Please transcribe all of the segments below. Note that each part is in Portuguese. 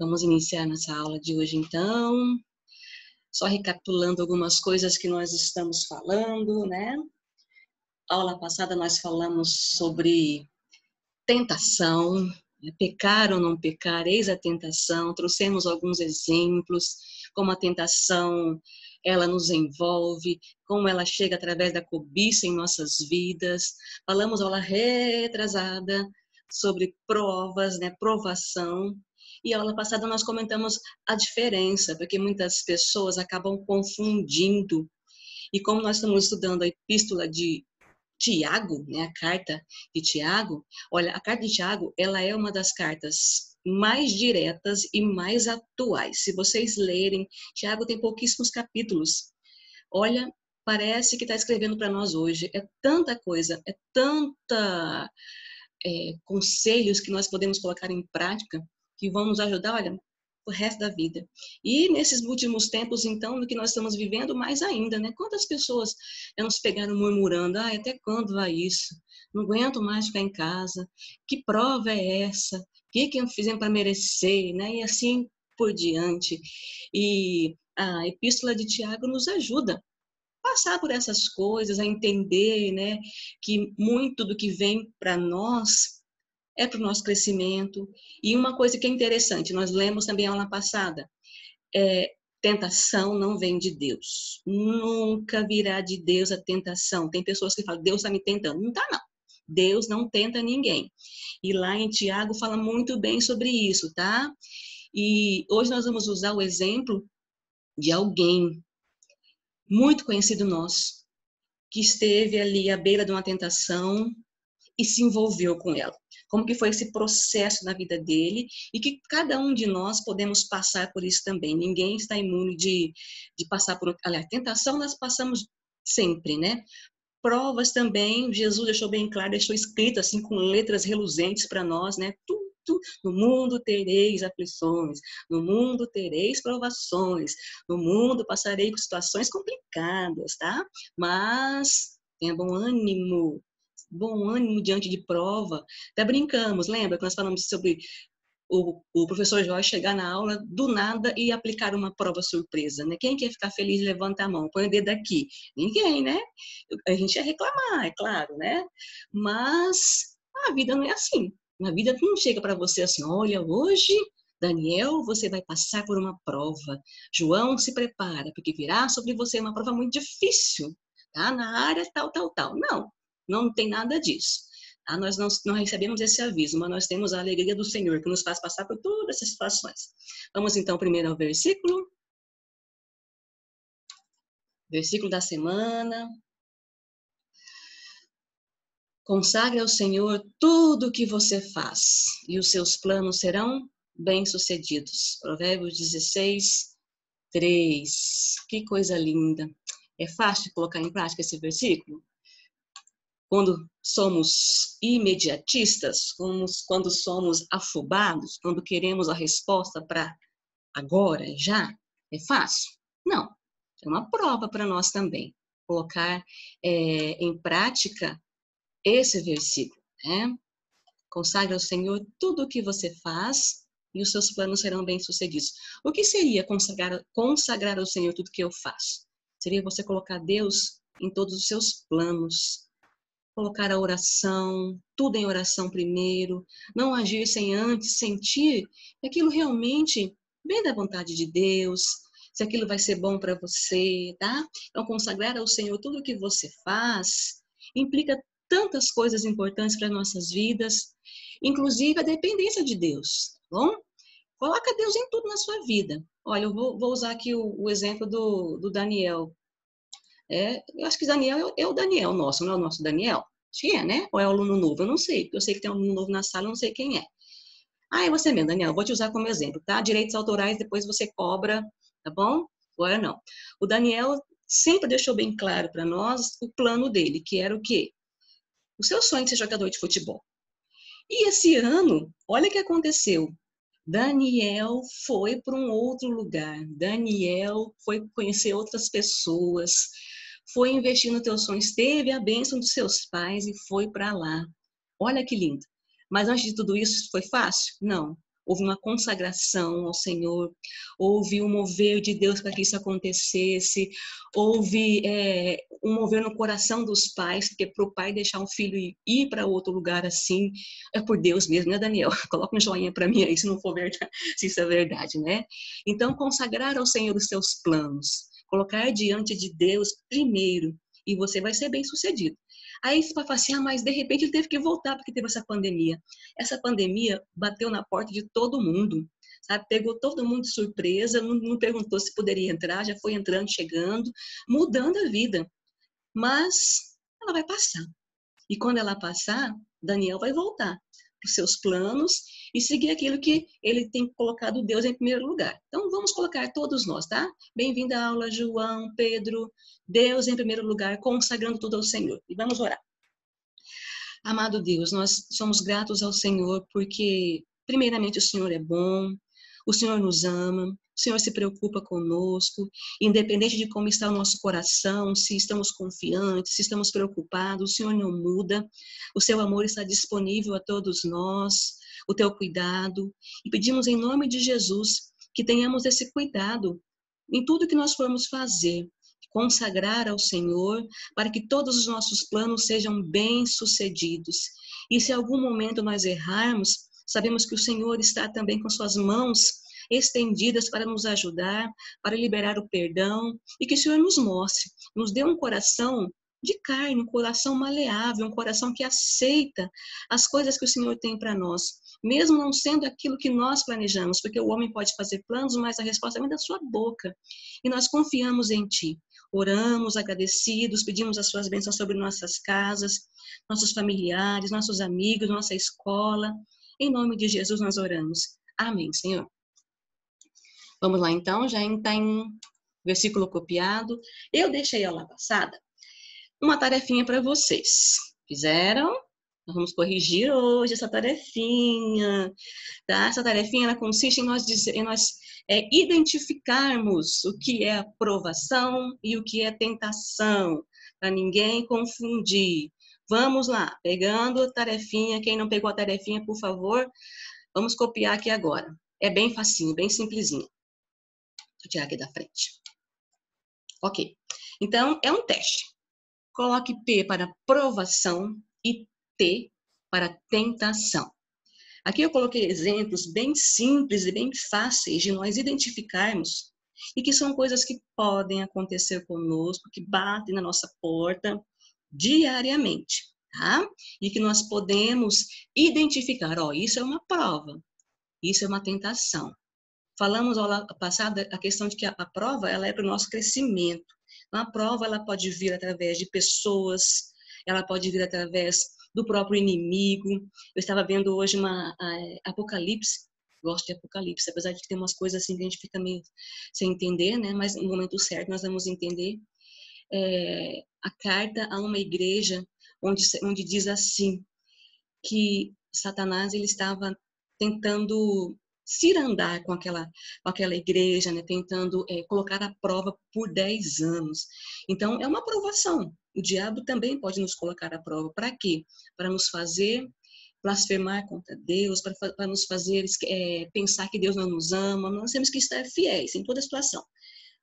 Vamos iniciar nossa aula de hoje, então. Só recapitulando algumas coisas que nós estamos falando, né? Aula passada nós falamos sobre tentação, pecar ou não pecar, eis a tentação. Trouxemos alguns exemplos, como a tentação, ela nos envolve, como ela chega através da cobiça em nossas vidas. Falamos aula retrasada sobre provas, né? Provação. E a aula passada nós comentamos a diferença, porque muitas pessoas acabam confundindo. E como nós estamos estudando a epístola de Tiago, né, a carta de Tiago, olha, a carta de Tiago, ela é uma das cartas mais diretas e mais atuais. Se vocês lerem, Tiago tem pouquíssimos capítulos. Olha, parece que está escrevendo para nós hoje. É tanta coisa, é tanta conselhos que nós podemos colocar em prática que vão nos ajudar, olha, o resto da vida. E nesses últimos tempos, então, no que nós estamos vivendo, mais ainda, né? Quantas pessoas nos pegaram murmurando, até quando vai isso? Não aguento mais ficar em casa. Que prova é essa? O que eu fiz para merecer? Né? E assim por diante. E a epístola de Tiago nos ajuda a passar por essas coisas, a entender, né, que muito do que vem para nós é para o nosso crescimento. E uma coisa que é interessante, nós lemos também a aula passada, tentação não vem de Deus. Nunca virá de Deus a tentação. Tem pessoas que falam, Deus está me tentando. Não está, não. Deus não tenta ninguém. E lá em Tiago fala muito bem sobre isso, tá? E hoje nós vamos usar o exemplo de alguém muito conhecido nosso, que esteve ali à beira de uma tentação e se envolveu com ela. Como que foi esse processo na vida dele e que cada um de nós podemos passar por isso também. Ninguém está imune de passar por... Aliás, tentação nós passamos sempre, né? Provas também, Jesus deixou bem claro, deixou escrito assim com letras reluzentes para nós, né? No mundo tereis aflições, no mundo tereis provações, no mundo passarei por situações complicadas, tá? Mas tenha bom ânimo diante de prova. Até brincamos, lembra que nós falamos sobre o professor Jorge chegar na aula do nada e aplicar uma prova surpresa, né? Quem quer ficar feliz, levanta a mão, põe o dedo aqui. Ninguém, né? A gente ia reclamar, é claro, né? Mas a vida não é assim. A vida não chega para você assim, olha, hoje, Daniel, você vai passar por uma prova. João, se prepara, porque virá sobre você uma prova muito difícil, tá? Na área tal, tal, tal. Não, não tem nada disso. Nós não recebemos esse aviso, mas nós temos a alegria do Senhor, que nos faz passar por todas essas situações. Vamos então primeiro ao versículo. Versículo da semana. Consagre ao Senhor tudo o que você faz, e os seus planos serão bem-sucedidos. Provérbios 16, 3. Que coisa linda. É fácil de colocar em prática esse versículo? Quando somos imediatistas, quando somos afobados, quando queremos a resposta para agora, já, é fácil? Não, é uma prova para nós também, colocar em prática esse versículo, né? Consagre ao Senhor tudo o que você faz e os seus planos serão bem-sucedidos. O que seria consagrar ao Senhor tudo que eu faço? Seria você colocar Deus em todos os seus planos, colocar a oração, tudo em oração primeiro, não agir sem antes sentir que aquilo realmente vem da vontade de Deus, se aquilo vai ser bom para você, tá? Então, consagrar ao Senhor tudo o que você faz implica tantas coisas importantes para nossas vidas, inclusive a dependência de Deus, tá bom? Coloca Deus em tudo na sua vida. Olha, eu vou usar aqui o exemplo do Daniel. Eu acho que Daniel é o Daniel nosso, não é o nosso Daniel? Acho que é, né? Ou é o aluno novo? Eu não sei, porque eu sei que tem um aluno novo na sala, eu não sei quem é. É você mesmo, Daniel, vou te usar como exemplo, tá? Direitos autorais, depois você cobra, tá bom? Agora não. O Daniel sempre deixou bem claro para nós o plano dele, que era o quê? O seu sonho de ser jogador de futebol. E esse ano, olha o que aconteceu. Daniel foi para um outro lugar. Daniel foi conhecer outras pessoas, foi investir nos teus sonhos, teve a bênção dos seus pais e foi para lá. Olha que lindo. Mas antes de tudo isso, foi fácil? Não. houve uma consagração ao Senhor, houve um mover de Deus para que isso acontecesse, houve um mover no coração dos pais, porque para o pai deixar um filho ir para outro lugar assim, é por Deus mesmo, né, Daniel? Coloca um joinha para mim aí, se não for verdade, se isso é verdade, né? Então, consagrar ao Senhor os seus planos, colocar diante de Deus primeiro, e você vai ser bem sucedido. Aí você vai falar assim, mas de repente ele teve que voltar porque teve essa pandemia. Essa pandemia bateu na porta de todo mundo, sabe? Pegou todo mundo de surpresa, não perguntou se poderia entrar, já foi entrando, chegando, mudando a vida. Mas ela vai passar. E quando ela passar, Daniel vai voltar para os seus planos e seguir aquilo que ele tem colocado Deus em primeiro lugar. Então, vamos colocar todos nós, tá? Bem-vindo à aula, João, Pedro, Deus em primeiro lugar, consagrando tudo ao Senhor. E vamos orar. Amado Deus, nós somos gratos ao Senhor porque, primeiramente, o Senhor é bom, o Senhor nos ama, o Senhor se preocupa conosco, independente de como está o nosso coração, se estamos confiantes, se estamos preocupados, o Senhor não muda, o seu amor está disponível a todos nós, o teu cuidado, e pedimos em nome de Jesus que tenhamos esse cuidado em tudo que nós formos fazer, consagrar ao Senhor, para que todos os nossos planos sejam bem-sucedidos. E se em algum momento nós errarmos, sabemos que o Senhor está também com suas mãos estendidas para nos ajudar, para liberar o perdão, e que o Senhor nos mostre, nos dê um coração de carne, um coração maleável, um coração que aceita as coisas que o Senhor tem para nós, mesmo não sendo aquilo que nós planejamos, porque o homem pode fazer planos, mas a resposta vem da sua boca. E nós confiamos em Ti. Oramos agradecidos, pedimos as suas bênçãos sobre nossas casas, nossos familiares, nossos amigos, nossa escola. Em nome de Jesus nós oramos. Amém, Senhor. Vamos lá então, já está em versículo copiado. Eu deixei aula passada uma tarefinha para vocês. Fizeram? Nós vamos corrigir hoje essa tarefinha, tá? Essa tarefinha ela consiste em nós identificarmos o que é aprovação e o que é tentação, para ninguém confundir. Vamos lá, pegando a tarefinha. Quem não pegou a tarefinha, por favor, vamos copiar aqui agora. É bem facinho, bem simplesinho. Vou tirar aqui da frente. Ok. Então, é um teste. Coloque P para provação e T para tentação. Aqui eu coloquei exemplos bem simples e bem fáceis de nós identificarmos e que são coisas que podem acontecer conosco, que batem na nossa porta diariamente, tá? E que nós podemos identificar, isso é uma prova, isso é uma tentação. Falamos aula passada a questão de que a prova ela é para o nosso crescimento. Então, a prova ela pode vir através de pessoas, ela pode vir através do próprio inimigo. Eu estava vendo hoje Apocalipse, gosto de Apocalipse, apesar de ter umas coisas assim que a gente fica meio sem entender, né? Mas no momento certo nós vamos entender. A carta a uma igreja onde diz assim, que Satanás ele estava tentando cirandar com aquela igreja, né? Tentando colocar à prova por 10 anos. Então, é uma provação. O diabo também pode nos colocar à prova. Para quê? Para nos fazer blasfemar contra Deus, para nos fazer pensar que Deus não nos ama. Nós temos que estar fiéis em toda situação.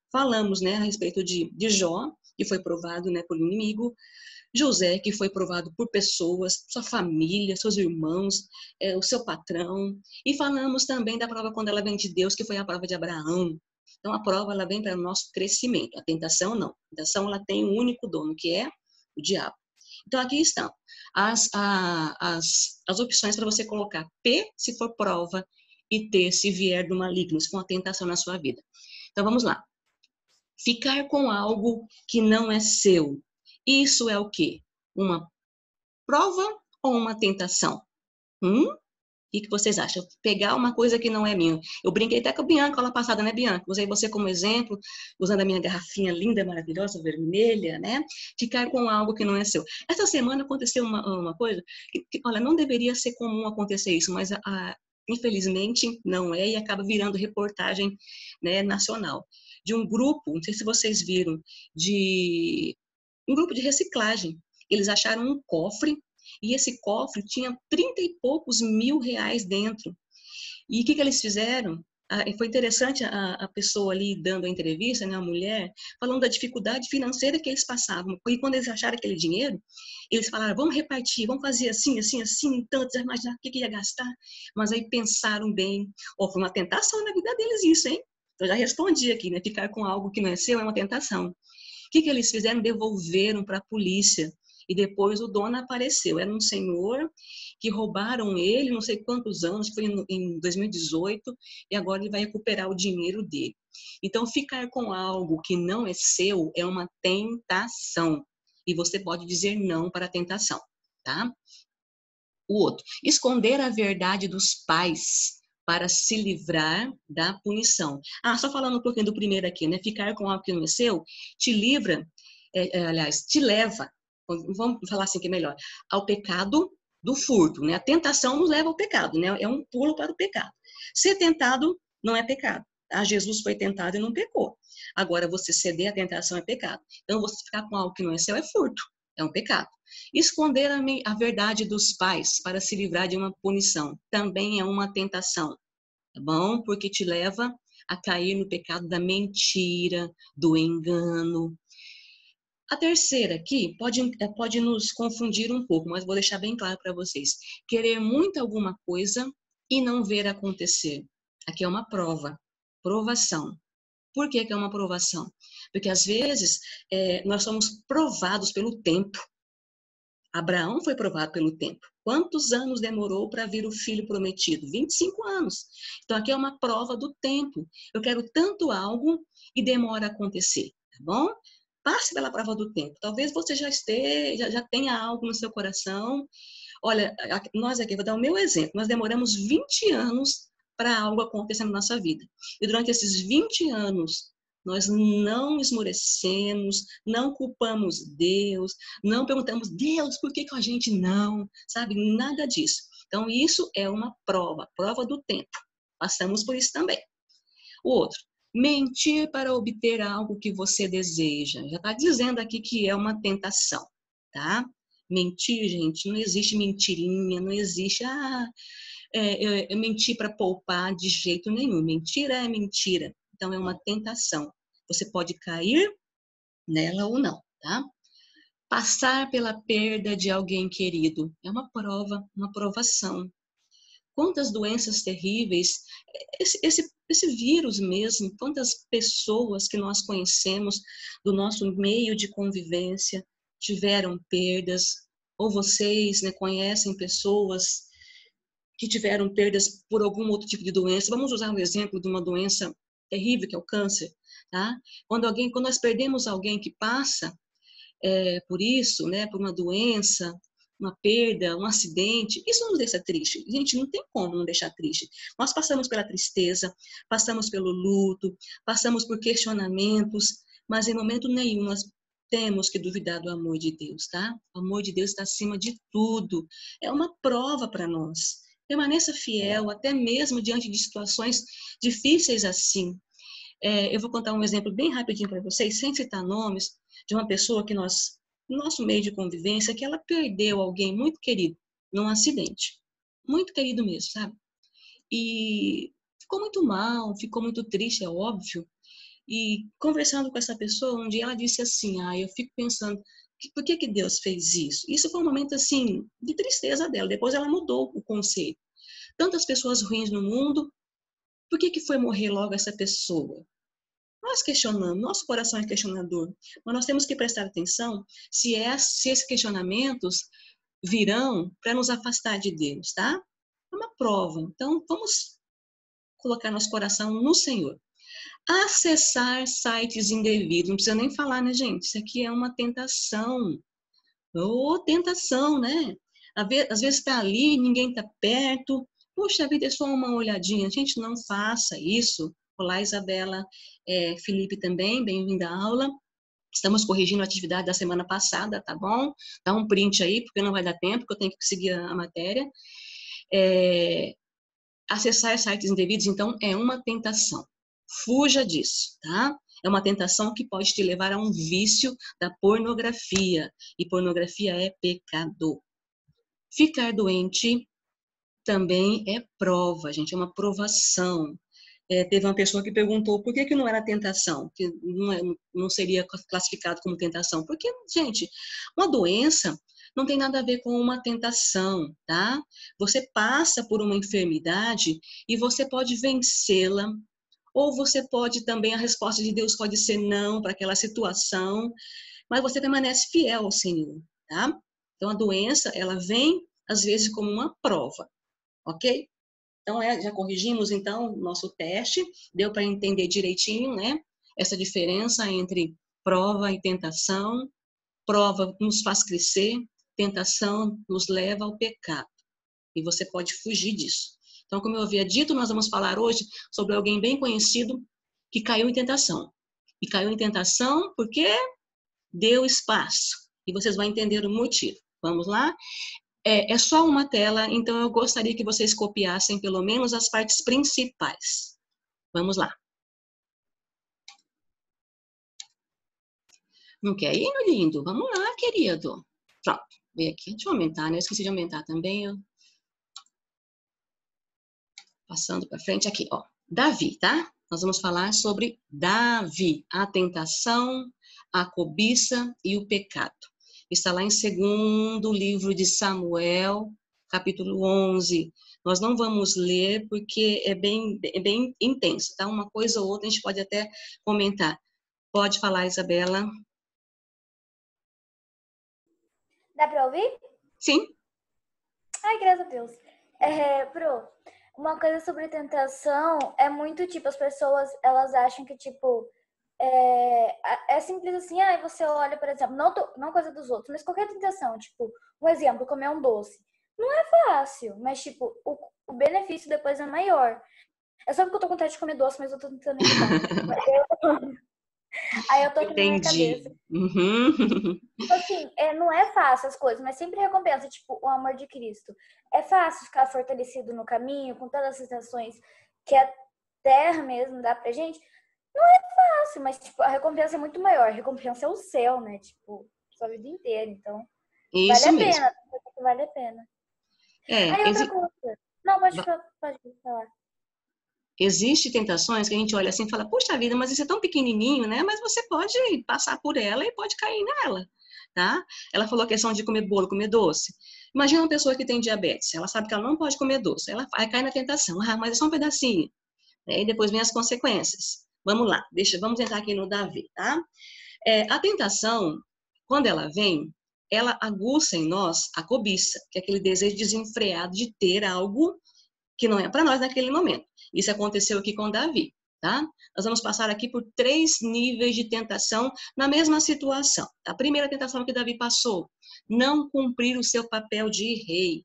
Falamos, né, a respeito de Jó, que foi provado, né, por um inimigo, José, que foi provado por pessoas, sua família, seus irmãos, o seu patrão. E falamos também da prova quando ela vem de Deus, que foi a prova de Abraão. Então, a prova ela vem para o nosso crescimento. A tentação, não. A tentação ela tem um único dono, que é o diabo. Então, aqui estão as opções para você colocar P, se for prova, e T, se vier do maligno, se for uma tentação na sua vida. Então, vamos lá. Ficar com algo que não é seu. Isso é o quê? Uma prova ou uma tentação? O que vocês acham? Pegar uma coisa que não é minha. Eu brinquei até com a Bianca lá passada, né, Bianca? Usei você como exemplo, usando a minha garrafinha linda, maravilhosa, vermelha, né? Ficar com algo que não é seu. Essa semana aconteceu uma coisa que, olha, não deveria ser comum acontecer isso, mas infelizmente não é e acaba virando reportagem, né, nacional. De um grupo, não sei se vocês viram, um grupo de reciclagem. Eles acharam um cofre e esse cofre tinha 30 e poucos mil reais dentro. E o que eles fizeram? Foi interessante a pessoa ali dando a entrevista, né, a mulher, falando da dificuldade financeira que eles passavam. E quando eles acharam aquele dinheiro, eles falaram, vamos repartir, vamos fazer assim, assim, assim, tanto, já imaginar o que ia gastar. Mas aí pensaram bem. Oh, foi uma tentação na vida deles isso, hein? Eu já respondi aqui, né? Ficar com algo que não é seu é uma tentação. O que eles fizeram? Devolveram para a polícia. E depois o dono apareceu. Era um senhor que roubaram ele, não sei quantos anos, foi em 2018, e agora ele vai recuperar o dinheiro dele. Então, ficar com algo que não é seu é uma tentação. E você pode dizer não para a tentação, tá? O outro, esconder a verdade dos pais para se livrar da punição. Só falando um pouquinho do primeiro aqui, né? Ficar com algo que não é seu, te livra, aliás, te leva, vamos falar assim que é melhor, ao pecado do furto, né? A tentação nos leva ao pecado, né? É um pulo para o pecado. Ser tentado não é pecado. Jesus foi tentado e não pecou. Agora, você ceder à tentação é pecado. Então, você ficar com algo que não é seu é furto, é um pecado. Esconder a verdade dos pais para se livrar de uma punição também é uma tentação, tá bom? Porque te leva a cair no pecado da mentira, do engano. A terceira aqui pode nos confundir um pouco, mas vou deixar bem claro para vocês. Querer muito alguma coisa e não ver acontecer. Aqui é uma prova, provação. Por que é uma provação? Porque às vezes nós somos provados pelo tempo. Abraão foi provado pelo tempo. Quantos anos demorou para vir o filho prometido? 25 anos. Então, aqui é uma prova do tempo. Eu quero tanto algo e demora a acontecer, tá bom? Passe pela prova do tempo. Talvez você já tenha algo no seu coração. Olha, nós aqui, vou dar o meu exemplo. Nós demoramos 20 anos para algo acontecer na nossa vida. E durante esses 20 anos, nós não esmorecemos, não culpamos Deus, não perguntamos, Deus, por que a gente não? Sabe, nada disso. Então, isso é uma prova do tempo. Passamos por isso também. O outro, mentir para obter algo que você deseja. Já está dizendo aqui que é uma tentação, tá? Mentir, gente, não existe mentirinha, não existe, eu menti para poupar de jeito nenhum. Mentira é mentira. Então, é uma tentação. Você pode cair nela ou não, tá? Passar pela perda de alguém querido é uma prova, uma provação. Quantas doenças terríveis, esse vírus mesmo, quantas pessoas que nós conhecemos do nosso meio de convivência tiveram perdas, ou vocês, né, conhecem pessoas que tiveram perdas por algum outro tipo de doença. Vamos usar um exemplo de uma doença terrível, que é o câncer, tá? Quando nós perdemos alguém que passa por isso, né, por uma doença, uma perda, um acidente, isso nos deixa triste. Gente, não tem como não deixar triste. Nós passamos pela tristeza, passamos pelo luto, passamos por questionamentos, mas em momento nenhum nós temos que duvidar do amor de Deus, tá? O amor de Deus está acima de tudo. É uma prova para nós. Permaneça fiel, até mesmo diante de situações difíceis assim. Eu vou contar um exemplo bem rapidinho para vocês, sem citar nomes, de uma pessoa que no nosso meio de convivência, que ela perdeu alguém muito querido num acidente. Muito querido mesmo, sabe? E ficou muito mal, ficou muito triste, é óbvio. E conversando com essa pessoa, um dia ela disse assim, eu fico pensando, por que Deus fez isso? Isso foi um momento, assim, de tristeza dela. Depois ela mudou o conceito. Tantas pessoas ruins no mundo, por que foi morrer logo essa pessoa? Nós questionamos, nosso coração é questionador, mas nós temos que prestar atenção se esses questionamentos virão para nos afastar de Deus, tá? É uma prova. Então, vamos colocar nosso coração no Senhor. Acessar sites indevidos, não precisa nem falar, né, gente? Isso aqui é uma tentação. Tentação, né? Às vezes está ali, ninguém está perto. Puxa vida, é só uma olhadinha. Gente, não faça isso. Olá, Isabela, Felipe também, bem-vinda à aula. Estamos corrigindo a atividade da semana passada, tá bom? Dá um print aí, porque não vai dar tempo, porque eu tenho que seguir a matéria. Acessar sites indevidos, então, é uma tentação. Fuja disso, tá? É uma tentação que pode te levar a um vício da pornografia. E pornografia é pecado. Ficar doente também é prova, gente, é uma provação. Teve uma pessoa que perguntou por que não era tentação, que não seria classificado como tentação. Porque, gente, uma doença não tem nada a ver com uma tentação, tá? Você passa por uma enfermidade e você pode vencê-la, ou você pode também, a resposta de Deus pode ser não para aquela situação, mas você permanece fiel ao Senhor, tá? Então, a doença, ela vem, às vezes, como uma prova, ok? Então, já corrigimos, então, o nosso teste, deu para entender direitinho, né? Essa diferença entre prova e tentação. Prova nos faz crescer, tentação nos leva ao pecado. E você pode fugir disso. Então, como eu havia dito, nós vamos falar hoje sobre alguém bem conhecido que caiu em tentação. E caiu em tentação porque deu espaço. E vocês vão entender o motivo. Vamos lá? É só uma tela, então eu gostaria que vocês copiassem pelo menos as partes principais. Vamos lá. Não quer ir, meu lindo? Vamos lá, querido. Pronto, vem aqui. Deixa eu aumentar, né? Eu esqueci de aumentar também. Ó. Passando para frente aqui, ó. Davi, tá? Nós vamos falar sobre Davi, a tentação, a cobiça e o pecado. Está lá em 2º livro de Samuel, capítulo 11. Nós não vamos ler porque é bem intenso, tá? Uma coisa ou outra a gente pode até comentar. Pode falar, Isabela. Dá pra ouvir? Sim. Ai, graças a Deus. Pro, uma coisa sobre tentação é muito, tipo, as pessoas, elas acham que, tipo, é simples assim, você olha, por exemplo, não coisa dos outros, mas qualquer tentação, tipo, um exemplo, comer um doce. Não é fácil, mas, tipo, o benefício depois é maior. É só porque eu tô com vontade de comer doce, mas eu tô tentando evitar. Aí eu tô aqui na minha cabeça. Entendi. Uhum. Tipo assim, não é fácil as coisas, mas sempre recompensa, tipo, o amor de Cristo. É fácil ficar fortalecido no caminho, com todas as sensações que a terra mesmo dá pra gente. Não é fácil, mas, tipo, a recompensa é muito maior. A recompensa é o céu, né? Tipo, sua vida inteira. Então, vale Isso a mesmo. pena. Vale a pena. É, Aí, outra coisa. Não, pode falar. Existem tentações que a gente olha assim e fala, puxa vida, mas isso é tão pequenininho, né? Mas você pode passar por ela e pode cair nela, tá? Ela falou a questão de comer bolo, comer doce. Imagina uma pessoa que tem diabetes, ela sabe que ela não pode comer doce, ela vai cair na tentação, mas é só um pedacinho, né? E depois vem as consequências. Vamos lá, vamos entrar aqui no Davi, tá? A tentação, quando ela vem, ela aguça em nós a cobiça, que é aquele desejo desenfreado de ter algo que não é para nós naquele momento. Isso aconteceu aqui com Davi, tá? Nós vamos passar aqui por 3 níveis de tentação na mesma situação. A primeira tentação que Davi passou, não cumprir o seu papel de rei.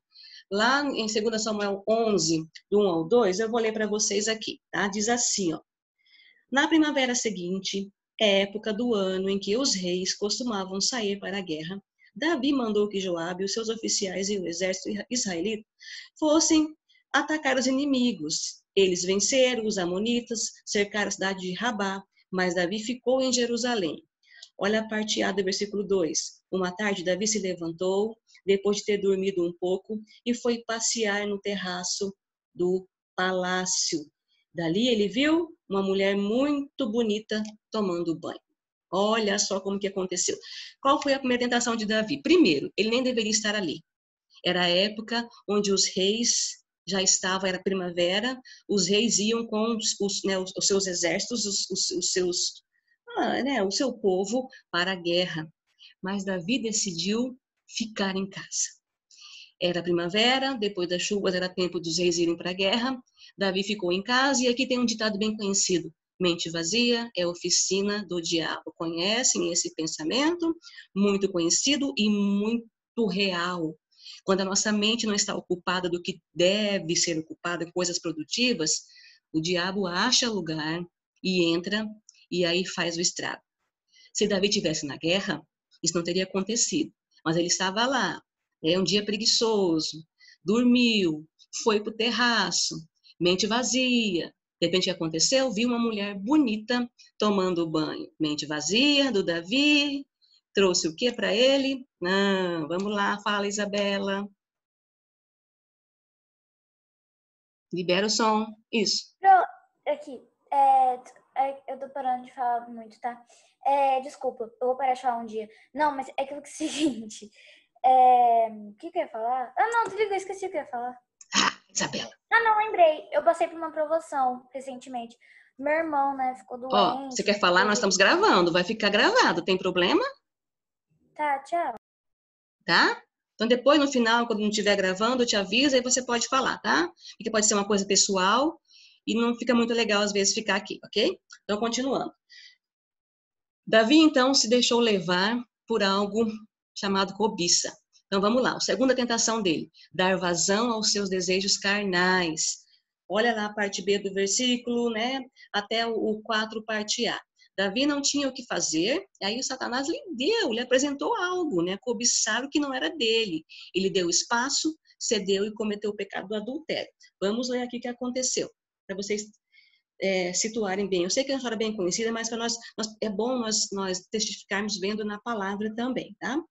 Lá em 2 Samuel 11, do 1 ao 2, eu vou ler para vocês aqui, tá? Diz assim, ó. Na primavera seguinte, época do ano em que os reis costumavam sair para a guerra, Davi mandou que Joabe, os seus oficiais e o exército israelita fossem atacar os inimigos. Eles venceram os amonitas, cercaram a cidade de Rabá, mas Davi ficou em Jerusalém. Olha a parte A do versículo 2. Uma tarde, Davi se levantou, depois de ter dormido um pouco, e foi passear no terraço do palácio. Dali ele viu uma mulher muito bonita tomando banho. Olha só como que aconteceu. Qual foi a primeira tentação de Davi? Primeiro, ele nem deveria estar ali. Era a época onde os reis já estavam, era primavera, os reis iam com os seus exércitos, os seus, o seu povo para a guerra. Mas Davi decidiu ficar em casa. Era primavera, depois das chuvas era tempo dos reis irem para a guerra. Davi ficou em casa e aqui tem um ditado bem conhecido. Mente vazia é oficina do diabo. Conhecem esse pensamento? Muito conhecido e muito real. Quando a nossa mente não está ocupada do que deve ser ocupada, coisas produtivas, o diabo acha lugar e entra e aí faz o estrago. Se Davi tivesse na guerra, isso não teria acontecido. Mas ele estava lá, um dia preguiçoso, dormiu, foi para o terraço, mente vazia. De repente, o que aconteceu? Viu uma mulher bonita tomando banho. Mente vazia do Davi, trouxe o que para ele? Não, vamos lá, fala, Isabela. Libera o som. Isso. Aqui, eu tô parando de falar muito, tá? Desculpa, eu vou parar de falar um dia. Não, mas é que é o seguinte. O que eu ia falar? Ah, não, desliga, eu esqueci o que eu ia falar. Ah, Isabela. Ah, não, lembrei. Eu passei por uma promoção recentemente. Meu irmão, né, ficou Ó, você doente. quer falar? Nós estamos gravando. Vai ficar gravado. Tem problema? Tá, tchau. Tá? Então, depois, no final, quando não estiver gravando, eu te aviso, aí você pode falar, tá? Porque pode ser uma coisa pessoal e não fica muito legal, às vezes, ficar aqui, ok? Então, continuando. Davi, então, se deixou levar por algo chamado cobiça. Então, vamos lá. A segunda tentação dele, dar vazão aos seus desejos carnais. Olha lá a parte B do versículo, né? Até o 4, parte A. Davi não tinha o que fazer, aí o Satanás lhe apresentou algo, né? Cobiçar o que não era dele. Ele deu espaço, cedeu e cometeu o pecado do adultério. Vamos ler aqui o que aconteceu, para vocês situarem bem. Eu sei que é uma história bem conhecida, mas para nós é bom nós testificarmos vendo na palavra também, tá?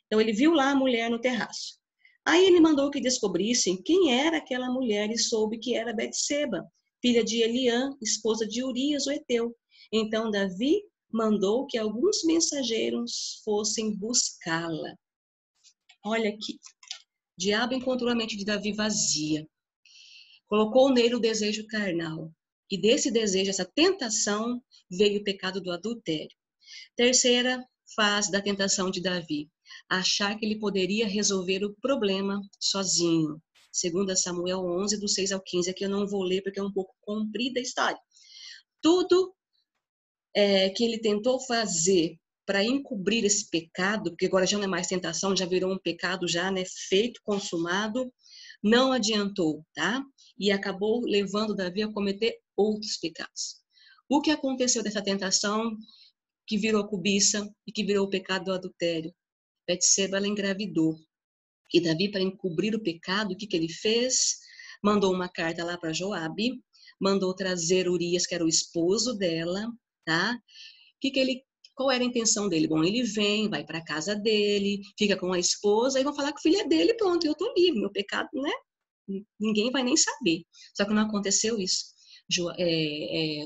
Então, ele viu lá a mulher no terraço. Aí ele mandou que descobrissem quem era aquela mulher e soube que era Betseba, filha de Eliã, esposa de Urias, o heteu. Então, Davi mandou que alguns mensageiros fossem buscá-la. Olha aqui, o diabo encontrou a mente de Davi vazia. Colocou nele o desejo carnal. E desse desejo, essa tentação, veio o pecado do adultério. Terceira fase da tentação de Davi, achar que ele poderia resolver o problema sozinho. 2 Samuel 11, do 6 ao 15, aqui eu não vou ler porque é um pouco comprida a história. Tudo que ele tentou fazer para encobrir esse pecado, porque agora já não é mais tentação, já virou um pecado já, né, feito, consumado, não adiantou, tá? E acabou levando Davi a cometer outros pecados. O que aconteceu dessa tentação que virou cobiça e que virou o pecado do adultério? Betseba, ela engravidou. E Davi, para encobrir o pecado, o que ele fez? Mandou uma carta lá para Joabe, mandou trazer Urias, que era o esposo dela, tá? Qual era a intenção dele? Bom, ele vem, vai para a casa dele, fica com a esposa, e vão falar que o filho é dele, pronto, eu tô livre, meu pecado, né? Ninguém vai nem saber. Só que não aconteceu isso.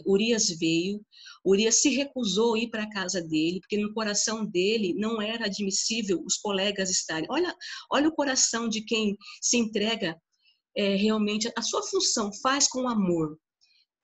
Urias veio, Urias se recusou a ir para a casa dele, porque no coração dele não era admissível os colegas estarem. Olha o coração de quem se entrega realmente, a sua função faz com amor.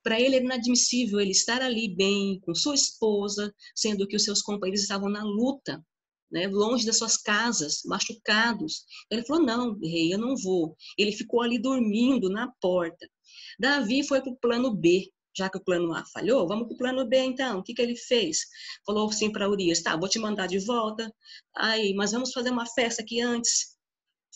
Para ele era inadmissível ele estar ali bem com sua esposa, sendo que os seus companheiros estavam na luta, né, longe das suas casas, machucados. Ele falou, não, rei, eu não vou. Ele ficou ali dormindo na porta. Davi foi para o plano B, já que o plano A falhou, vamos para o plano B então. O que ele fez? Falou assim para Urias, tá, vou te mandar de volta, aí, mas vamos fazer uma festa aqui antes.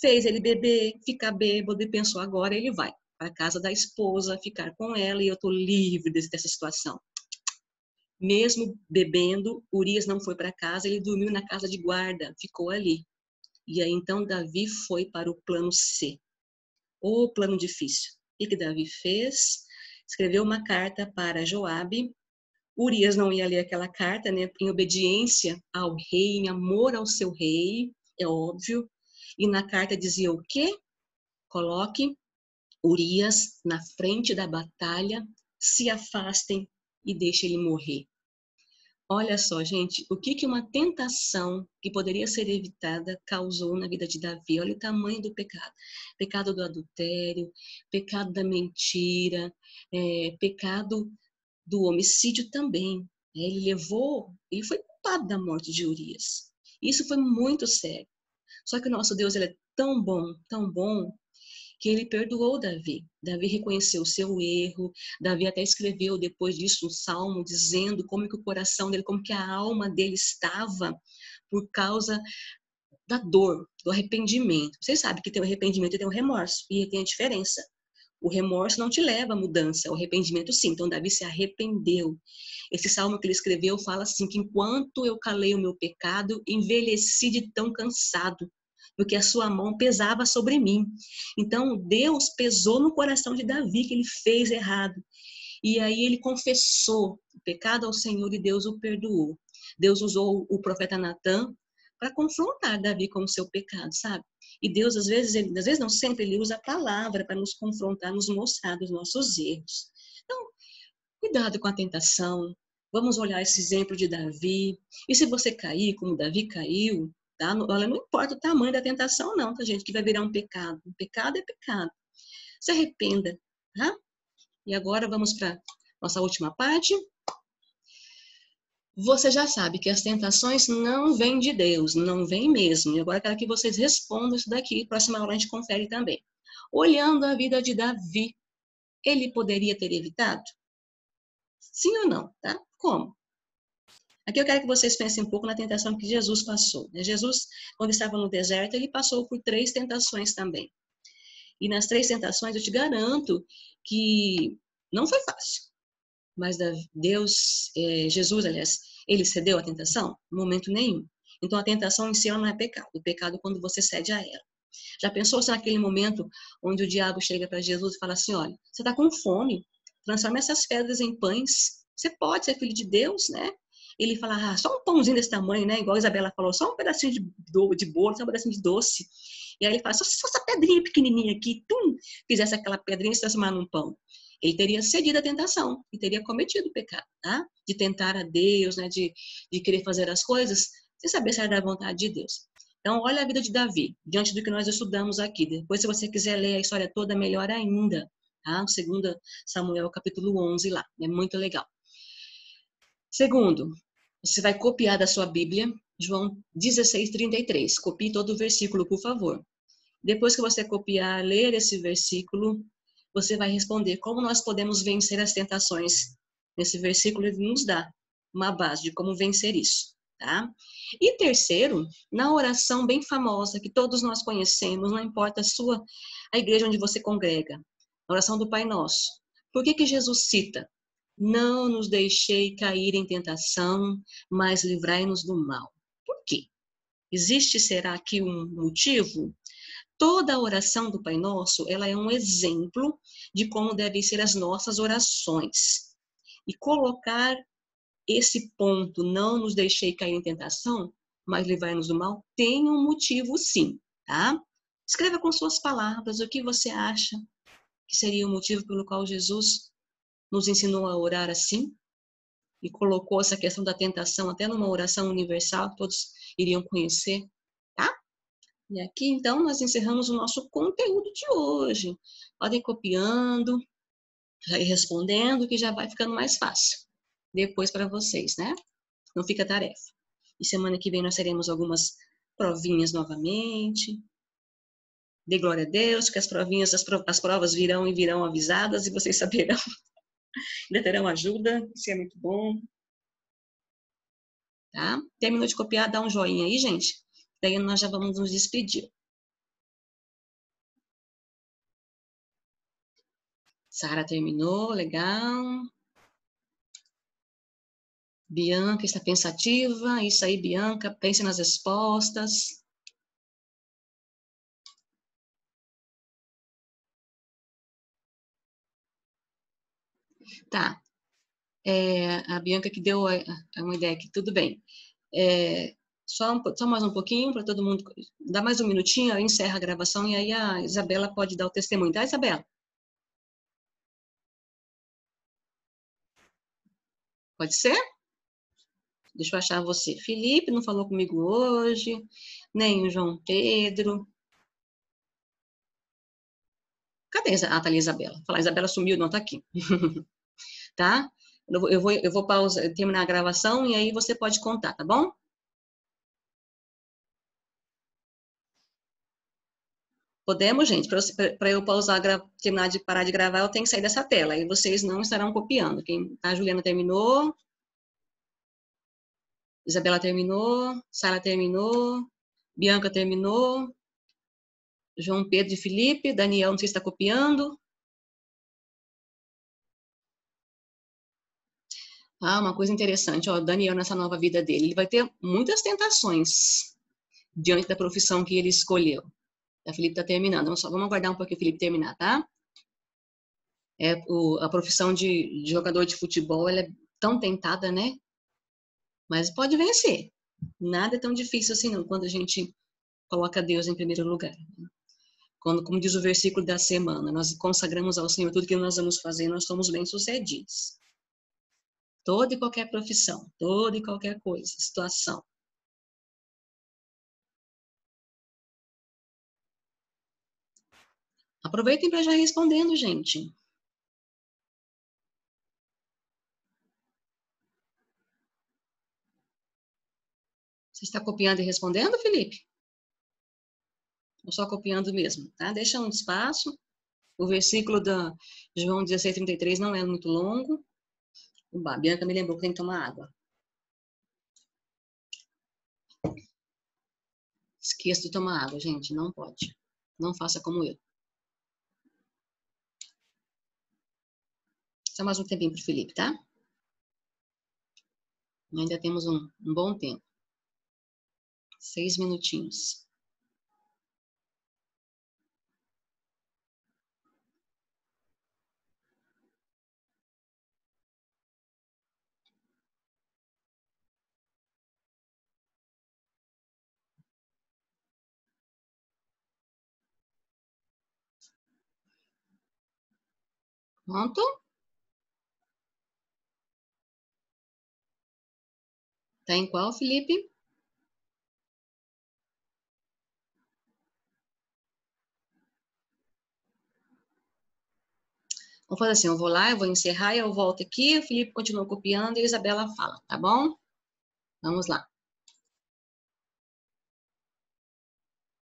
Fez ele beber, ficar bêbado e pensou, agora ele vai para a casa da esposa, ficar com ela e eu estou livre dessa situação. Mesmo bebendo, Urias não foi para casa, ele dormiu na casa de guarda, ficou ali. E aí então Davi foi para o plano C, o plano difícil. O que Davi fez? Escreveu uma carta para Joabe. Urias não ia ler aquela carta, né, em obediência ao rei, em amor ao seu rei, é óbvio. E na carta dizia o quê? Coloque Urias na frente da batalha, se afastem e deixem ele morrer. Olha só, gente, o que uma tentação que poderia ser evitada causou na vida de Davi. Olha o tamanho do pecado. Pecado do adultério, pecado da mentira, pecado do homicídio também. Ele foi culpado da morte de Urias. Isso foi muito sério. Só que o nosso Deus, ele é tão bom, que ele perdoou Davi. Davi reconheceu o seu erro. Davi até escreveu depois disso um salmo dizendo como que o coração dele, como que a alma dele estava por causa da dor, do arrependimento. Vocês sabem que tem o arrependimento e tem o remorso, e tem a diferença. O remorso não te leva à mudança, o arrependimento sim. Então Davi se arrependeu. Esse salmo que ele escreveu fala assim, que enquanto eu calei o meu pecado, envelheci de tão cansado, porque a sua mão pesava sobre mim. Então Deus pesou no coração de Davi que ele fez errado. E aí ele confessou o pecado ao Senhor e Deus o perdoou. Deus usou o profeta Natã para confrontar Davi com o seu pecado, sabe? E Deus, às vezes não sempre, ele usa a palavra para nos confrontar, nos mostrar dos nossos erros. Então, cuidado com a tentação. Vamos olhar esse exemplo de Davi. E se você cair como Davi caiu, tá? Olha, não importa o tamanho da tentação, não, tá, gente? Que vai virar um pecado. Um pecado é pecado. Se arrependa, tá? E agora vamos para nossa última parte. Você já sabe que as tentações não vêm de Deus, não vêm mesmo. E agora eu quero que vocês respondam isso daqui. Próxima aula a gente confere também. Olhando a vida de Davi, ele poderia ter evitado? Sim ou não, tá? Como? Aqui eu quero que vocês pensem um pouco na tentação que Jesus passou. Jesus, quando estava no deserto, ele passou por 3 tentações também. E nas 3 tentações, eu te garanto que não foi fácil. Mas Deus, Jesus, aliás, ele cedeu à tentação? Em momento nenhum. Então, a tentação em si não é pecado. O pecado é quando você cede a ela. Já pensou se naquele momento onde o diabo chega para Jesus e fala assim, olha, você está com fome, transforma essas pedras em pães. Você pode ser filho de Deus, né? Ele fala, só um pãozinho desse tamanho, né? Igual a Isabela falou, só um pedacinho de bolo, só um pedacinho de doce. E aí ele fala, só essa pedrinha pequenininha aqui, fizesse aquela pedrinha se transformar num pão. Ele teria cedido à tentação e teria cometido o pecado, tá? De tentar a Deus, né? De querer fazer as coisas sem saber se era da vontade de Deus. Então, olha a vida de Davi, diante do que nós estudamos aqui. Depois, se você quiser ler a história toda, melhor ainda, tá? 2 Samuel, capítulo 11 lá. É muito legal. Segundo, você vai copiar da sua Bíblia, João 16:33. Copie todo o versículo, por favor. Depois que você copiar, ler esse versículo, você vai responder como nós podemos vencer as tentações. Nesse versículo, ele nos dá uma base de como vencer isso, tá? E terceiro, na oração bem famosa, que todos nós conhecemos, não importa a igreja onde você congrega, a oração do Pai Nosso. Por que Jesus cita? Não nos deixei cair em tentação, mas livrai-nos do mal. Por quê? Existe, será aqui um motivo? Toda a oração do Pai Nosso, ela é um exemplo de como devem ser as nossas orações. E colocar esse ponto, não nos deixei cair em tentação, mas livrai-nos do mal, tem um motivo sim, tá? Escreva com suas palavras o que você acha que seria o motivo pelo qual Jesus nos ensinou a orar assim e colocou essa questão da tentação até numa oração universal, que todos iriam conhecer, tá? E aqui, então, nós encerramos o nosso conteúdo de hoje. Podem ir copiando, já ir respondendo, que já vai ficando mais fácil depois para vocês, né? Não fica tarefa. E semana que vem nós teremos algumas provinhas novamente. Dê glória a Deus, que as provinhas, as provas virão e virão avisadas e vocês saberão. Ainda terão ajuda, isso é muito bom. Tá? Terminou de copiar, dá um joinha aí, gente. Daí nós já vamos nos despedir. Sara terminou, legal. Bianca está pensativa. Isso aí, Bianca, pense nas respostas. Tá. A Bianca que deu uma ideia aqui, tudo bem. Só mais um pouquinho para todo mundo. Dá mais um minutinho, aí encerra a gravação e aí a Isabela pode dar o testemunho. Tá, Isabela? Pode ser? Deixa eu achar você. Felipe não falou comigo hoje, nem o João Pedro. Cadê a Thalia Isabela? Falar, Isabela sumiu, não tá aqui. Tá? Eu vou pausar, terminar a gravação e aí você pode contar, tá bom? Podemos, gente? Para eu pausar, terminar de parar de gravar, eu tenho que sair dessa tela. Aí vocês não estarão copiando. A Juliana terminou. Isabela terminou. Sara terminou. Bianca terminou. João Pedro e Felipe. Daniel, não sei se está copiando. Uma coisa interessante, ó, o Daniel nessa nova vida dele, ele vai ter muitas tentações diante da profissão que ele escolheu. A Felipe está terminando, vamos aguardar um pouquinho o Felipe terminar, tá? A profissão de jogador de futebol, ela é tão tentada, né? Mas pode vencer. Nada é tão difícil assim não, quando a gente coloca Deus em primeiro lugar. Quando, como diz o versículo da semana, nós consagramos ao Senhor tudo que nós vamos fazer, nós somos bem-sucedidos. Toda e qualquer profissão, toda e qualquer coisa, situação. Aproveitem para já ir respondendo, gente. Você está copiando e respondendo, Felipe? Ou só copiando mesmo, tá? Deixa um espaço. O versículo da João 16:33 não é muito longo. A Bianca me lembrou que tem que tomar água. Esqueça de tomar água, gente. Não pode. Não faça como eu. Só mais um tempinho pro Felipe, tá? Ainda temos um bom tempo. 6 minutinhos. Pronto? Tá em qual, Felipe? Vamos fazer assim, eu vou lá, eu vou encerrar, eu volto aqui, o Felipe continua copiando e a Isabela fala, tá bom? Vamos lá.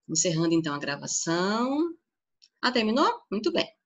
Encerrando então a gravação. Ah, terminou? Muito bem.